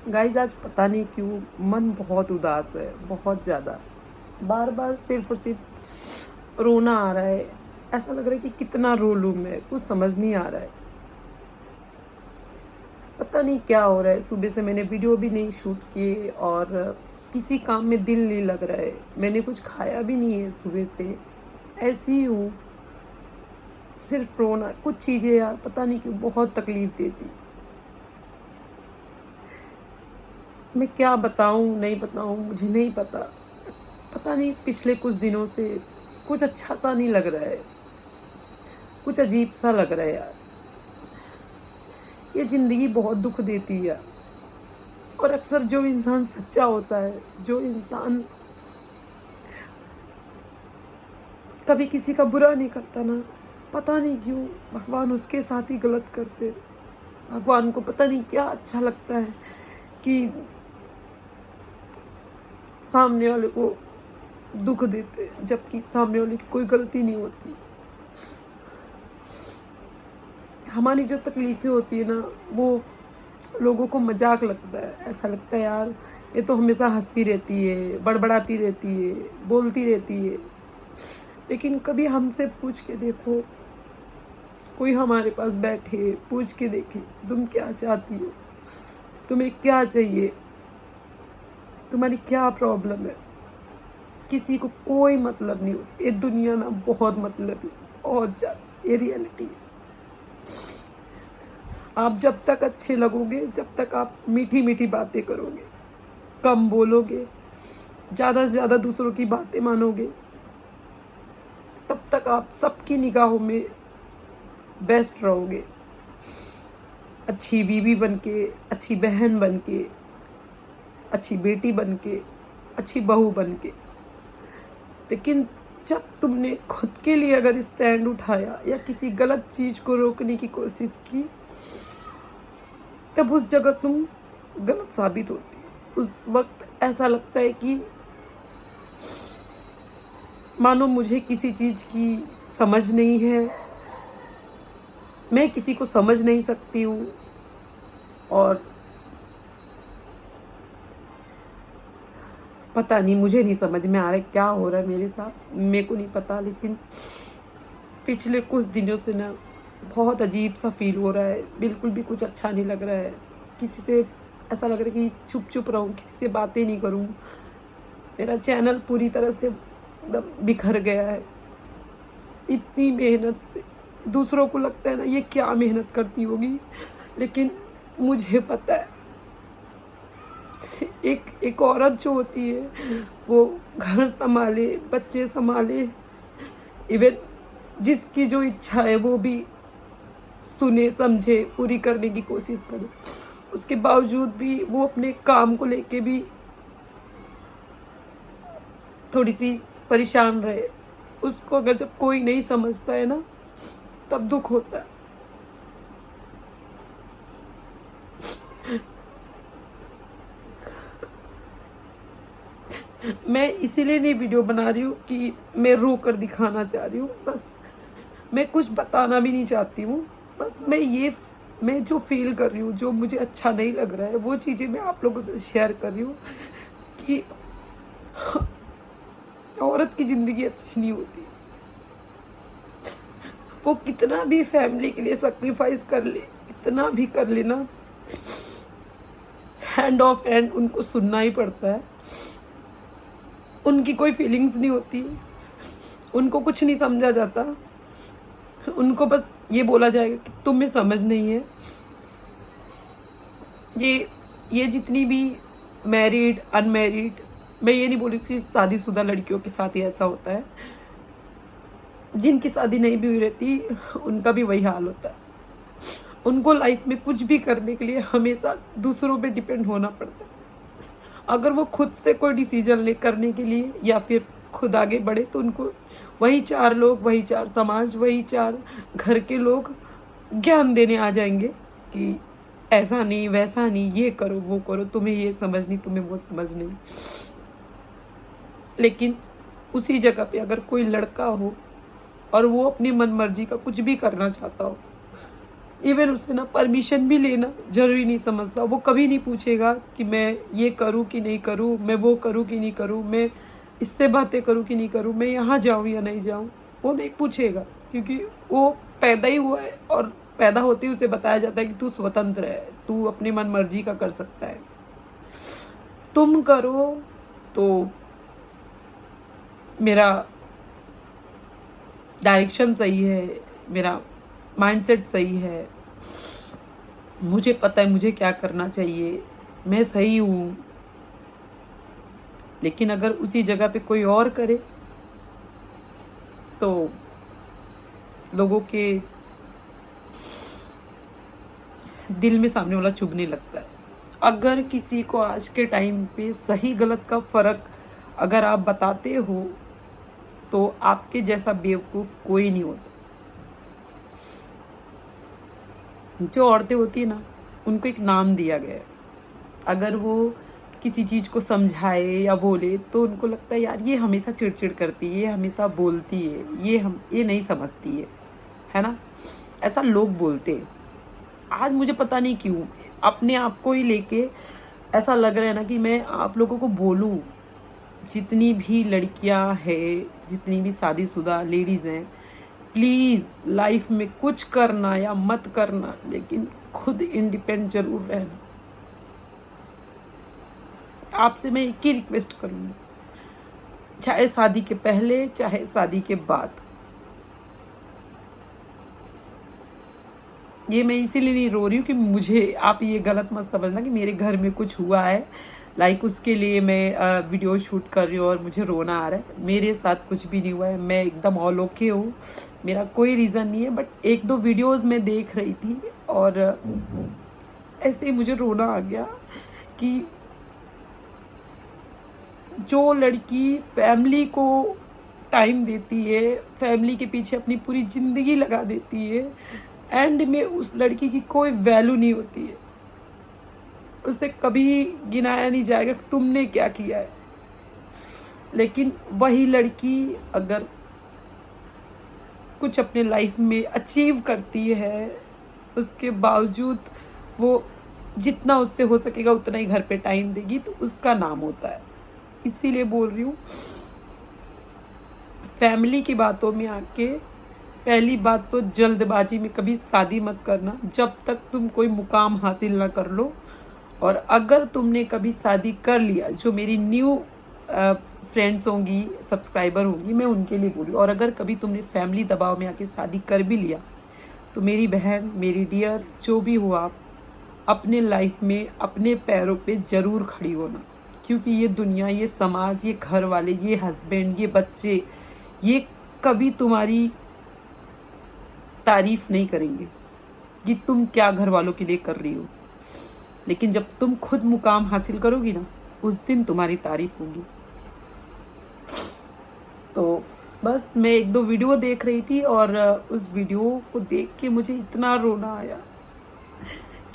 Guys आज पता नहीं क्यों मन बहुत उदास है, बहुत ज़्यादा। बार बार सिर्फ और सिर्फ रोना आ रहा है। ऐसा लग रहा है कि कितना रो लूँ मैं, कुछ समझ नहीं आ रहा है। पता नहीं क्या हो रहा है। सुबह से मैंने वीडियो भी नहीं शूट किए और किसी काम में दिल नहीं लग रहा है। मैंने कुछ खाया भी नहीं है सुबह से, ऐसी ही हूँ। सिर्फ रोना, कुछ चीज़ें यार पता नहीं क्यों बहुत तकलीफ देती। मैं क्या बताऊँ नहीं बताऊँ मुझे नहीं पता। पता नहीं पिछले कुछ दिनों से कुछ अच्छा सा नहीं लग रहा है, कुछ अजीब सा लग रहा है यार। ये ज़िंदगी बहुत दुख देती है यार। और अक्सर जो इंसान सच्चा होता है, जो इंसान कभी किसी का बुरा नहीं करता ना, पता नहीं क्यों भगवान उसके साथ ही गलत करते। भगवान को पता नहीं क्या अच्छा लगता है कि सामने वाले को दुख देते, जबकि सामने वाले की कोई गलती नहीं होती। हमारी जो तकलीफ़ें होती है ना, वो लोगों को मजाक लगता है। ऐसा लगता है यार ये तो हमेशा हंसती रहती है, बड़बड़ाती रहती है, बोलती रहती है। लेकिन कभी हमसे पूछ के देखो, कोई हमारे पास बैठे पूछ के देखे तुम क्या चाहती हो, तुम्हें क्या चाहिए, तुम्हारी क्या प्रॉब्लम है। किसी को कोई मतलब नहीं होता। ये दुनिया ना बहुत मतलबी, बहुत ज़्यादा। ये रियलिटी है। आप जब तक अच्छे लगोगे, जब तक आप मीठी मीठी बातें करोगे, कम बोलोगे, ज़्यादा से ज़्यादा दूसरों की बातें मानोगे, तब तक आप सबकी निगाहों में बेस्ट रहोगे। अच्छी बीवी बनके, अच्छी बहन बनके, अच्छी बेटी बनके, अच्छी बहू बनके। लेकिन जब तुमने खुद के लिए अगर स्टैंड उठाया या किसी गलत चीज़ को रोकने की कोशिश की, तब उस जगह तुम गलत साबित होती है। उस वक्त ऐसा लगता है कि मानो मुझे किसी चीज़ की समझ नहीं है, मैं किसी को समझ नहीं सकती हूँ। और पता नहीं, मुझे नहीं समझ में आ रहा है क्या हो रहा है मेरे साथ, मेरे को नहीं पता। लेकिन पिछले कुछ दिनों से ना बहुत अजीब सा फील हो रहा है। बिल्कुल भी कुछ अच्छा नहीं लग रहा है। किसी से ऐसा लग रहा है कि चुप चुप रहूँ, किसी से बातें नहीं करूँ। मेरा चैनल पूरी तरह से मतलब बिखर गया है। इतनी मेहनत से दूसरों को लगता है ना ये क्या मेहनत करती होगी, लेकिन मुझे पता है एक औरत जो होती है वो घर संभाले, बच्चे संभाले, इवन जिसकी जो इच्छा है वो भी सुने, समझे, पूरी करने की कोशिश करे। उसके बावजूद भी वो अपने काम को लेके भी थोड़ी सी परेशान रहे। उसको अगर जब कोई नहीं समझता है ना, तब दुख होता है। मैं इसीलिए नहीं वीडियो बना रही हूँ कि मैं रो कर दिखाना चाह रही हूँ। बस मैं कुछ बताना भी नहीं चाहती हूँ। बस मैं जो फील कर रही हूँ, जो मुझे अच्छा नहीं लग रहा है, वो चीज़ें मैं आप लोगों से शेयर कर रही हूँ कि औरत की ज़िंदगी अच्छी नहीं होती। वो कितना भी फैमिली के लिए सेक्रीफाइस कर ले, इतना भी कर ले ना, हैंड ऑफ हैंड उनको सुनना ही पड़ता है। उनकी कोई फीलिंग्स नहीं होती, उनको कुछ नहीं समझा जाता। उनको बस ये बोला जाएगा कि तुम्हें समझ नहीं है। ये जितनी भी मैरिड, अनमैरिड, मैं ये नहीं बोल रही कि शादीशुदा लड़कियों के साथ ही ऐसा होता है। जिनकी शादी नहीं भी हुई रहती उनका भी वही हाल होता है। उनको लाइफ में कुछ भी करने के लिए हमेशा दूसरों पे डिपेंड होना पड़ता है। अगर वो खुद से कोई डिसीजन ले करने के लिए या फिर खुद आगे बढ़े, तो उनको वही चार लोग, वही चार समाज, वही चार घर के लोग ज्ञान देने आ जाएंगे कि ऐसा नहीं, वैसा नहीं, ये करो, वो करो, तुम्हें ये समझ नहीं, तुम्हें वो समझ नहीं। लेकिन उसी जगह पे अगर कोई लड़का हो और वो अपनी मन मर्जी का कुछ भी करना चाहता हो, इवन उससे ना परमिशन भी लेना ज़रूरी नहीं समझता। वो कभी नहीं पूछेगा कि मैं ये करूँ कि नहीं करूँ, मैं वो करूँ कि नहीं करूँ, मैं इससे बातें करूँ कि नहीं करूँ, मैं यहाँ जाऊँ या नहीं जाऊँ। वो नहीं पूछेगा, क्योंकि वो पैदा ही हुआ है और पैदा होते ही उसे बताया जाता है कि तू स्वतंत्र है, तू अपनी मन मर्जी का कर सकता है। तुम करो तो मेरा डायरेक्शन सही है, मेरा माइंडसेट सही है, मुझे पता है मुझे क्या करना चाहिए, मैं सही हूँ। लेकिन अगर उसी जगह पे कोई और करे तो लोगों के दिल में सामने वाला चुभने लगता है। अगर किसी को आज के टाइम पे सही गलत का फ़र्क अगर आप बताते हो तो आपके जैसा बेवकूफ़ कोई नहीं होता। जो औरतें होती है ना, उनको एक नाम दिया गया है। अगर वो किसी चीज़ को समझाए या बोले तो उनको लगता है यार ये हमेशा चिड़चिड़ करती है, ये हमेशा बोलती है, ये नहीं समझती है ना। ऐसा लोग बोलते हैं। आज मुझे पता नहीं क्यों अपने आप को ही लेके ऐसा लग रहा है ना कि मैं आप लोगों को बोलूं, जितनी भी लड़कियां हैं, जितनी भी शादीशुदा लेडीज़ हैं, प्लीज़ लाइफ में कुछ करना या मत करना, लेकिन खुद इंडिपेंडेंट जरूर रहना। आपसे मैं एक ही रिक्वेस्ट करूँगी, चाहे शादी के पहले चाहे शादी के बाद। ये मैं इसीलिए नहीं रो रही हूँ कि मुझे आप ये गलत मत समझना कि मेरे घर में कुछ हुआ है, लाइक उसके लिए मैं वीडियो शूट कर रही हूँ और मुझे रोना आ रहा है। मेरे साथ कुछ भी नहीं हुआ है, मैं एकदम ऑल ओके हूँ, मेरा कोई रीज़न नहीं है। बट एक दो वीडियोस मैं देख रही थी और ऐसे ही मुझे रोना आ गया कि जो लड़की फैमिली को टाइम देती है, फैमिली के पीछे अपनी पूरी ज़िंदगी लगा देती है, एंड में उस लड़की की कोई वैल्यू नहीं होती है। उसे कभी गिनाया नहीं जाएगा कि तुमने क्या किया है। लेकिन वही लड़की अगर कुछ अपने लाइफ में अचीव करती है, उसके बावजूद वो जितना उससे हो सकेगा उतना ही घर पे टाइम देगी, तो उसका नाम होता है। इसीलिए बोल रही हूँ, फैमिली की बातों में आके पहली बात तो जल्दबाजी में कभी शादी मत करना जब तक तुम कोई मुकाम हासिल ना कर लो। और अगर तुमने कभी शादी कर लिया, जो मेरी न्यू फ्रेंड्स होंगी, सब्सक्राइबर होंगी, मैं उनके लिए बोली, और अगर कभी तुमने फैमिली दबाव में आके शादी कर भी लिया तो मेरी बहन, मेरी डियर, जो भी हो आप, अपने लाइफ में अपने पैरों पे ज़रूर खड़ी होना। क्योंकि ये दुनिया, ये समाज, ये घर वाले, ये हस्बैंड, ये बच्चे, ये कभी तुम्हारी तारीफ नहीं करेंगे कि तुम क्या घर वालों के लिए कर रही हो। लेकिन जब तुम खुद मुकाम हासिल करोगी ना, उस दिन तुम्हारी तारीफ होगी। तो बस मैं एक दो वीडियो देख रही थी और उस वीडियो को देख के मुझे इतना रोना आया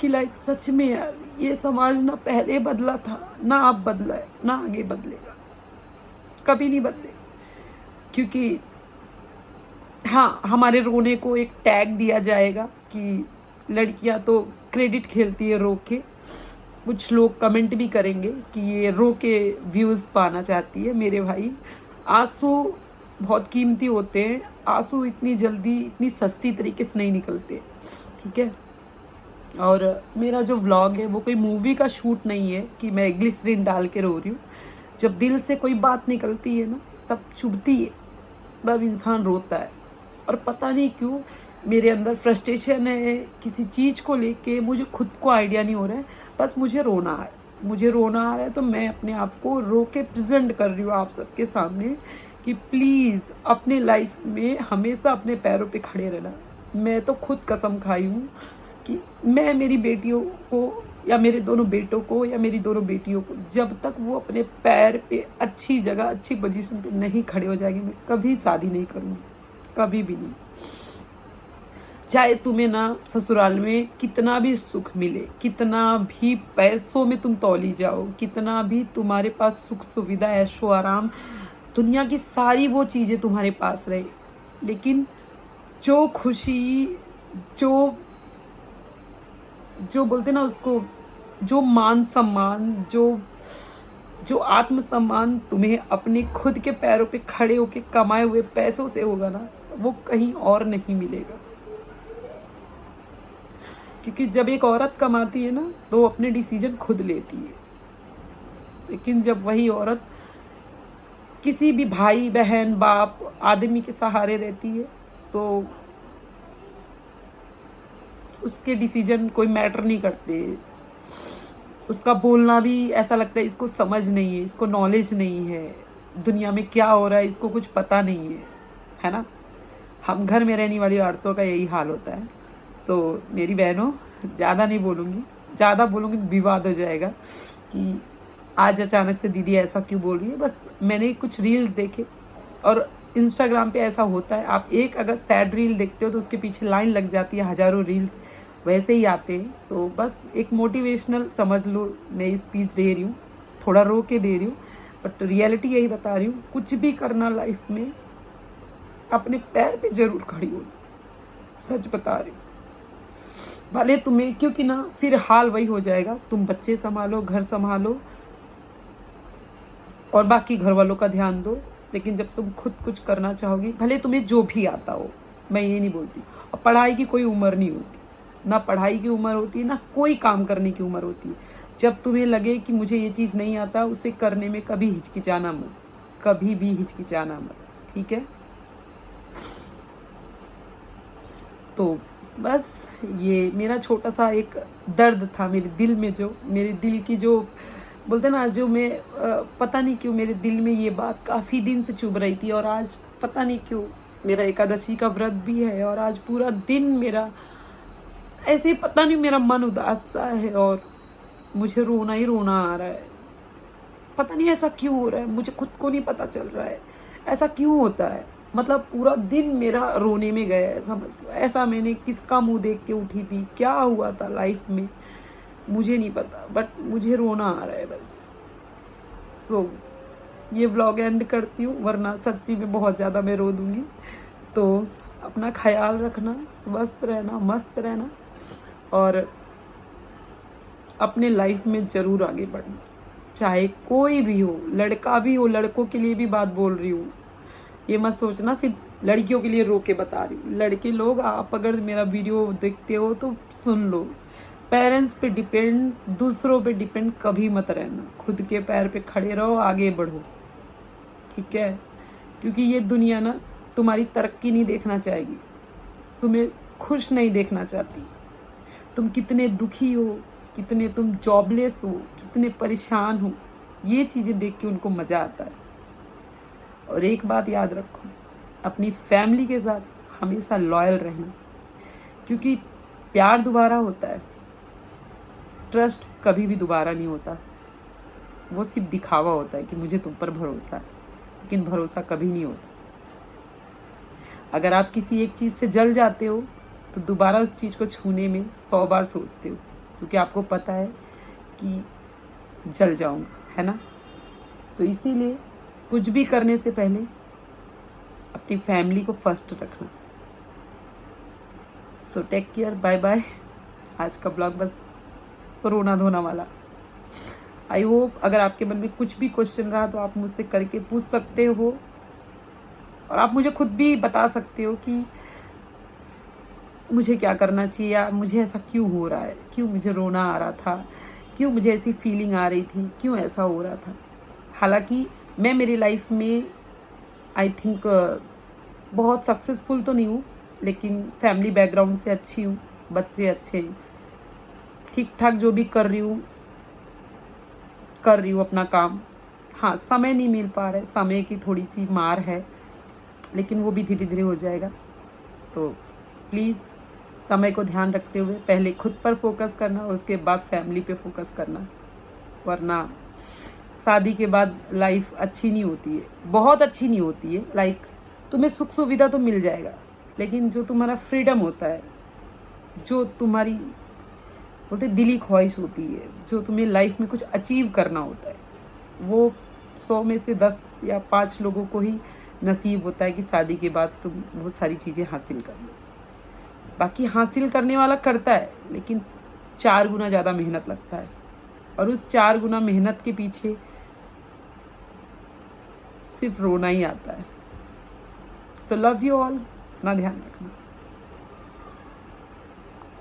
कि लाइक सच में यार, ये समाज ना पहले बदला था, ना अब बदला है, ना आगे बदलेगा, कभी नहीं बदले। क्योंकि हाँ, हमारे रोने को एक टैग दिया जाएगा कि लड़कियां तो क्रेडिट खेलती है रो के। कुछ लोग कमेंट भी करेंगे कि ये रो के व्यूज़ पाना चाहती है। मेरे भाई, आंसू बहुत कीमती होते हैं, आंसू इतनी जल्दी, इतनी सस्ती तरीके से नहीं निकलते, ठीक है। और मेरा जो व्लॉग है वो कोई मूवी का शूट नहीं है कि मैं ग्लिसरीन डाल के रो रही हूँ। जब दिल से कोई बात निकलती है ना, तब चुभती है, तब इंसान रोता है। और पता नहीं क्यों मेरे अंदर फ्रस्ट्रेशन है किसी चीज़ को लेके, मुझे खुद को आइडिया नहीं हो रहा है, बस मुझे रोना आ रहा है, मुझे रोना आ रहा है। तो मैं अपने आप को रो के प्रेजेंट कर रही हूँ आप सबके सामने कि प्लीज़ अपने लाइफ में हमेशा अपने पैरों पे खड़े रहना। मैं तो खुद कसम खाई हूँ कि मैं मेरी बेटियों को या मेरे दोनों बेटों को या मेरी दोनों बेटियों को, जब तक वो अपने पैर पे अच्छी जगह, अच्छी पोजीशन पे नहीं खड़े हो जाएंगे, मैं कभी शादी नहीं करूँगी, कभी भी नहीं। चाहे तुम्हें ना ससुराल में कितना भी सुख मिले, कितना भी पैसों में तुम तौली जाओ, कितना भी तुम्हारे पास सुख सुविधा, ऐशो आराम, दुनिया की सारी वो चीज़ें तुम्हारे पास रहे, लेकिन जो खुशी, जो जो बोलते ना उसको, जो मान सम्मान, जो जो आत्मसम्मान तुम्हें अपने खुद के पैरों पे खड़े होके कमाए हुए पैसों से होगा ना, वो कहीं और नहीं मिलेगा। क्योंकि जब एक औरत कमाती है ना, तो वो अपने डिसीजन खुद लेती है। लेकिन जब वही औरत किसी भी भाई बहन बाप आदमी के सहारे रहती है, तो उसके डिसीजन कोई मैटर नहीं करते। उसका बोलना भी ऐसा लगता है इसको समझ नहीं है, इसको नॉलेज नहीं है, दुनिया में क्या हो रहा है इसको कुछ पता नहीं है ना। हम घर में रहने वाली औरतों का यही हाल होता है। सो मेरी बहनों, ज़्यादा नहीं बोलूँगी, ज़्यादा बोलूँगी तो विवाद हो जाएगा कि आज अचानक से दीदी ऐसा क्यों बोल रही है। बस मैंने कुछ रील्स देखे, और इंस्टाग्राम पे ऐसा होता है, आप एक अगर सैड रील देखते हो तो उसके पीछे लाइन लग जाती है, हज़ारों रील्स वैसे ही आते हैं। तो बस एक मोटिवेशनल समझ लो, मैं ये स्पीच दे रही हूँ, थोड़ा रो के दे रही हूँ, बट रियलिटी यही बता रही हूँ। कुछ भी करना लाइफ में, अपने पैर पे जरूर खड़ी हो, सच बता रही हूँ। भले तुम्हें, क्योंकि ना फिर हाल वही हो जाएगा, तुम बच्चे संभालो, घर संभालो और बाकी घर वालों का ध्यान दो। लेकिन जब तुम खुद कुछ करना चाहोगी, भले तुम्हें जो भी आता हो, मैं ये नहीं बोलती, और पढ़ाई की कोई उम्र नहीं होती, ना पढ़ाई की उम्र होती है, ना कोई काम करने की उम्र होती है। जब तुम्हें लगे कि मुझे ये चीज़ नहीं आता, उसे करने में कभी हिचकिचाना मत, कभी भी हिचकिचाना मत, ठीक है। तो बस ये मेरा छोटा सा एक दर्द था मेरे दिल में, जो मेरे दिल की, जो बोलते ना, जो मैं पता नहीं क्यों मेरे दिल में ये बात काफ़ी दिन से चुभ रही थी। और आज पता नहीं क्यों, मेरा एकादशी का व्रत भी है, और आज पूरा दिन मेरा ऐसे ही पता नहीं, मेरा मन उदास सा है और मुझे रोना ही रोना आ रहा है। पता नहीं ऐसा क्यों हो रहा है, मुझे खुद को नहीं पता चल रहा है ऐसा क्यों होता है। मतलब पूरा दिन मेरा रोने में गया है, समझ लो। ऐसा मैंने किसका मुंह देख के उठी थी, क्या हुआ था लाइफ में, मुझे नहीं पता, बट मुझे रोना आ रहा है बस। सो ये व्लॉग एंड करती हूँ, वरना सच्ची में बहुत ज़्यादा मैं रो दूँगी। तो अपना ख्याल रखना, स्वस्थ रहना, मस्त रहना, और अपने लाइफ में ज़रूर आगे बढ़ना, चाहे कोई भी हो, लड़का भी हो। लड़कों के लिए भी बात बोल रही हूँ, ये मत सोचना सिर्फ लड़कियों के लिए रो के बता रही हूँ। लड़के लोग, आप अगर मेरा वीडियो देखते हो तो सुन लो, पेरेंट्स पे डिपेंड, दूसरों पे डिपेंड कभी मत रहना। खुद के पैर पे खड़े रहो, आगे बढ़ो, ठीक है। क्योंकि ये दुनिया ना तुम्हारी तरक्की नहीं देखना चाहेगी, तुम्हें खुश नहीं देखना चाहती। तुम कितने दुखी हो, कितने तुम जॉबलेस हो, कितने परेशान हो, ये चीज़ें देख के उनको मज़ा आता है। और एक बात याद रखो, अपनी फैमिली के साथ हमेशा लॉयल रहना, क्योंकि प्यार दोबारा होता है, ट्रस्ट कभी भी दोबारा नहीं होता। वो सिर्फ दिखावा होता है कि मुझे तुम पर भरोसा है, लेकिन भरोसा कभी नहीं होता। अगर आप किसी एक चीज़ से जल जाते हो तो दोबारा उस चीज़ को छूने में 100 बार सोचते हो, क्योंकि आपको पता है कि जल जाऊंगा, है ना। सो इसीलिए कुछ भी करने से पहले अपनी फैमिली को फर्स्ट रखना। So take care, bye bye. आज का ब्लॉग बस रोना धोना वाला। आई होप अगर आपके मन में कुछ भी क्वेश्चन रहा तो आप मुझसे करके पूछ सकते हो, और आप मुझे खुद भी बता सकते हो कि मुझे क्या करना चाहिए, या मुझे ऐसा क्यों हो रहा है, क्यों मुझे रोना आ रहा था, क्यों मुझे ऐसी फीलिंग आ रही थी, क्यों ऐसा हो रहा था। हालांकि मैं मेरी लाइफ में आई थिंक बहुत सक्सेसफुल तो नहीं हूँ, लेकिन फैमिली बैकग्राउंड से अच्छी हूँ, बच्चे अच्छे हैं, ठीक ठाक जो भी कर रही हूँ अपना काम। हाँ, समय नहीं मिल पा रहा है, समय की थोड़ी सी मार है, लेकिन वो भी धीरे धीरे हो जाएगा। तो प्लीज़ समय को ध्यान रखते हुए पहले खुद पर फोकस करना, उसके बाद फैमिली पे फोकस करना, वरना शादी के बाद लाइफ अच्छी नहीं होती है, बहुत अच्छी नहीं होती है। लाइक तुम्हें सुख सुविधा तो मिल जाएगा, लेकिन जो तुम्हारा फ्रीडम होता है, जो तुम्हारी बोलते दिली ख्वाहिश होती है, जो तुम्हें लाइफ में कुछ अचीव करना होता है, वो 100 में से 10 या 5 लोगों को ही नसीब होता है कि शादी के बाद तुम वो सारी चीज़ें हासिल कर लो। बाकी हासिल करने वाला करता है, लेकिन 4 गुना ज़्यादा मेहनत लगता है, और उस 4 गुना मेहनत के पीछे सिर्फ रोना ही आता है। सो लव यू ऑल, अपना ध्यान रखना।